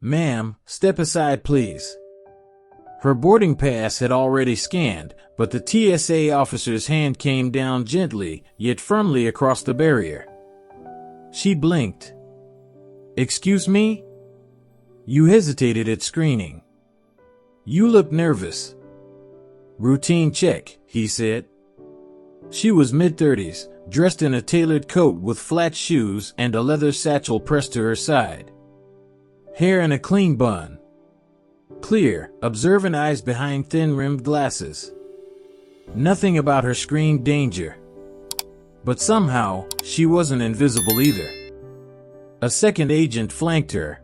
Ma'am, step aside please. Her boarding pass had already scanned, but the TSA officer's hand came down gently, yet firmly across the barrier. She blinked. Excuse me? You hesitated at screening. You look nervous. Routine check, he said. She was mid-30s, dressed in a tailored coat with flat shoes and a leather satchel pressed to her side. Hair in a clean bun. Clear, observant eyes behind thin-rimmed glasses. Nothing about her screamed danger. But somehow, she wasn't invisible either. A second agent flanked her.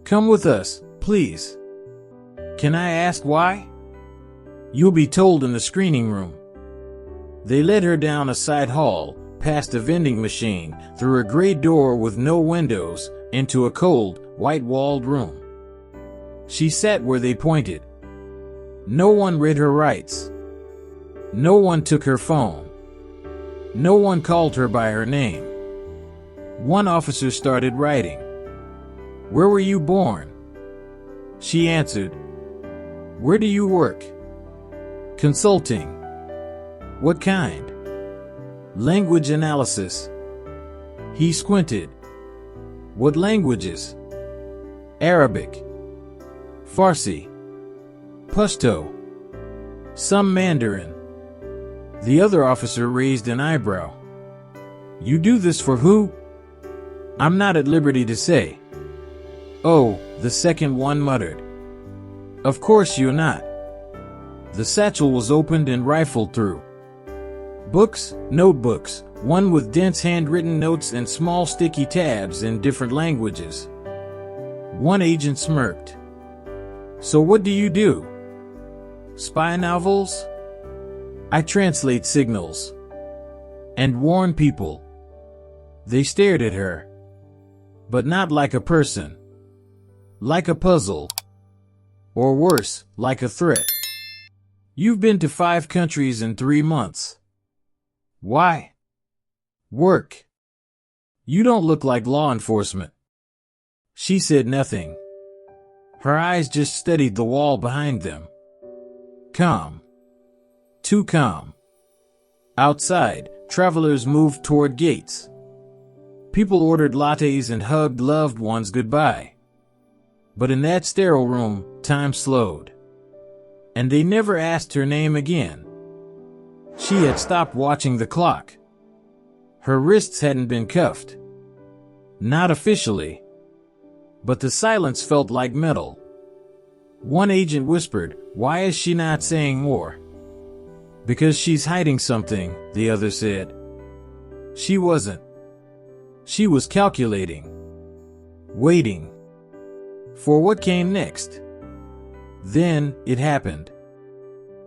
Come with us, please. Can I ask why? You'll be told in the screening room. They led her down a side hall, past a vending machine, through a gray door with no windows, into a cold, white-walled room. She sat where they pointed. No one read her rights. No one took her phone. No one called her by her name. One officer started writing. Where were you born? She answered. Where do you work? Consulting. What kind? Language analysis. He squinted. What languages? Arabic. Farsi. Pashto. Some Mandarin. The other officer raised an eyebrow. You do this for who? I'm not at liberty to say. Oh, the second one muttered. Of course you're not. The satchel was opened and rifled through. Books, notebooks, one with dense handwritten notes and small sticky tabs in different languages. One agent smirked. So what do you do? Spy novels? I translate signals. And warn people. They stared at her. But not like a person. Like a puzzle. Or worse, like a threat. You've been to 5 countries in 3 months. Why? Work. You don't look like law enforcement. She said nothing. Her eyes just studied the wall behind them. Calm. Too calm. Outside, travelers moved toward gates. People ordered lattes and hugged loved ones goodbye. But in that sterile room, time slowed. And they never asked her name again. She had stopped watching the clock. Her wrists hadn't been cuffed. Not officially. But the silence felt like metal. One agent whispered, "Why is she not saying more?" "Because she's hiding something," the other said. She wasn't. She was calculating. Waiting. For what came next. Then, it happened.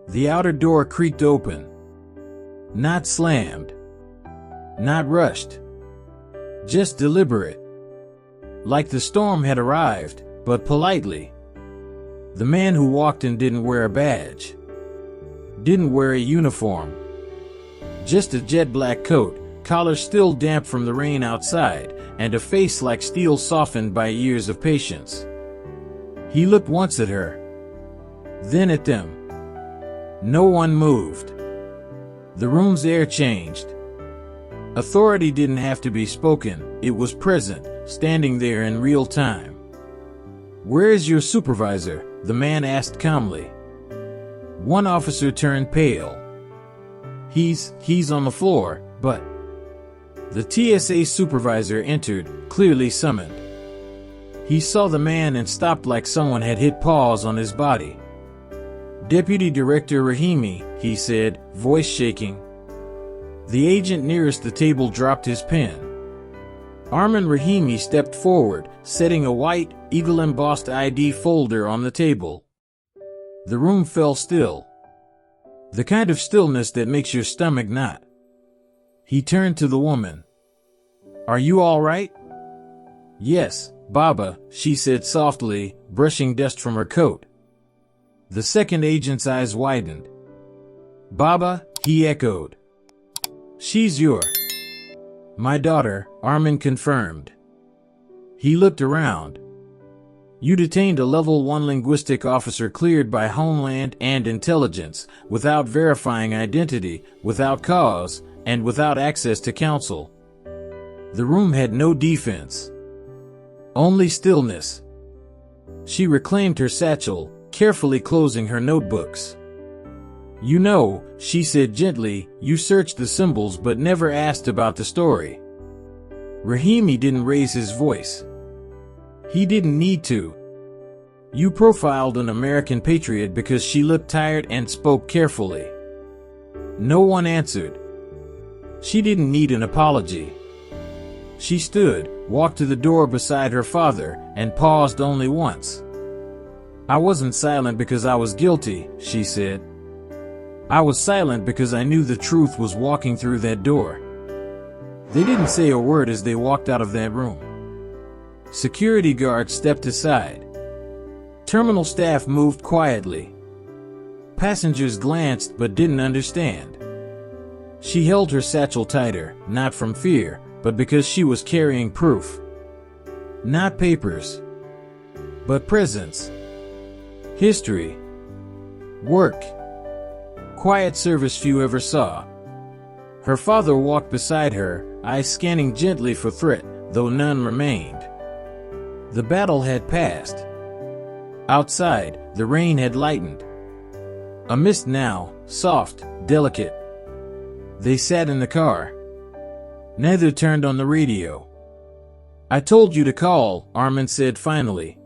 The outer door creaked open. Not slammed. Not rushed. Just deliberate. Like the storm had arrived, but politely. The man who walked in didn't wear a badge. Didn't wear a uniform. Just a jet black coat, collar still damp from the rain outside, and a face like steel softened by years of patience. He looked once at her. Then at them. No one moved. The room's air changed. Authority didn't have to be spoken, it was present, standing there in real time. "Where is your supervisor?" the man asked calmly. One officer turned pale. He's on the floor, but... The TSA supervisor entered, clearly summoned. He saw the man and stopped like someone had hit pause on his body. "Deputy Director Rahimi," he said, voice shaking. The agent nearest the table dropped his pen. Armin Rahimi stepped forward, setting a white, eagle-embossed ID folder on the table. The room fell still. The kind of stillness that makes your stomach knot. He turned to the woman. "Are you all right?" "Yes, Baba," she said softly, brushing dust from her coat. The second agent's eyes widened. "Baba," he echoed. "She's your..." "My daughter," Armin confirmed. He looked around. You detained a level 1 linguistic officer cleared by Homeland and Intelligence, without verifying identity, without cause, and without access to counsel. The room had no defense. Only stillness. She reclaimed her satchel, carefully closing her notebooks. You know, she said gently, you searched the symbols but never asked about the story. Rahimi didn't raise his voice. He didn't need to. You profiled an American patriot because she looked tired and spoke carefully. No one answered. She didn't need an apology. She stood, walked to the door beside her father, and paused only once. I wasn't silent because I was guilty, she said. I was silent because I knew the truth was walking through that door. They didn't say a word as they walked out of that room. Security guards stepped aside. Terminal staff moved quietly. Passengers glanced but didn't understand. She held her satchel tighter, not from fear, but because she was carrying proof. Not papers, but presence. History. Work. Quiet service few ever saw. Her father walked beside her, eyes scanning gently for threat, though none remained. The battle had passed. Outside, the rain had lightened. A mist now, soft, delicate. They sat in the car. Neither turned on the radio. I told you to call, Armin said finally.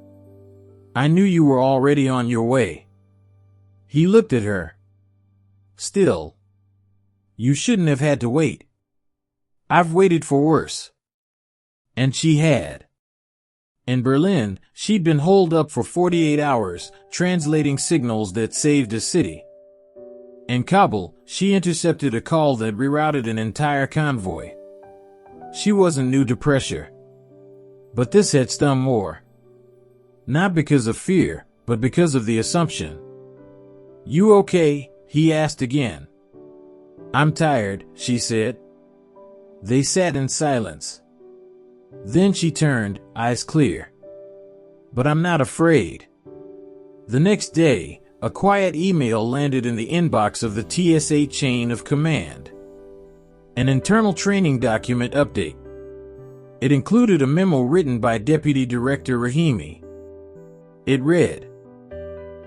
I knew you were already on your way. He looked at her. Still. You shouldn't have had to wait. I've waited for worse. And she had. In Berlin, she'd been holed up for 48 hours, translating signals that saved a city. In Kabul, she intercepted a call that rerouted an entire convoy. She wasn't new to pressure. But this had stung more. Not because of fear, but because of the assumption. You okay? He asked again. I'm tired, she said. They sat in silence. Then she turned, eyes clear. But I'm not afraid. The next day, a quiet email landed in the inbox of the TSA chain of command. An internal training document update. It included a memo written by Deputy Director Rahimi. It read,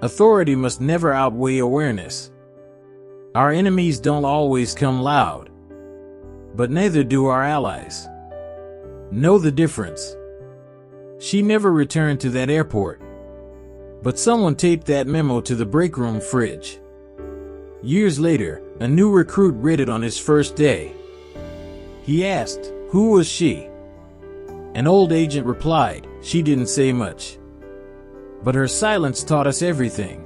authority must never outweigh awareness. Our enemies don't always come loud. But neither do our allies. Know the difference. She never returned to that airport. But someone taped that memo to the break room fridge. Years later, a new recruit read it on his first day. He asked, who was she? An old agent replied, she didn't say much. But her silence taught us everything.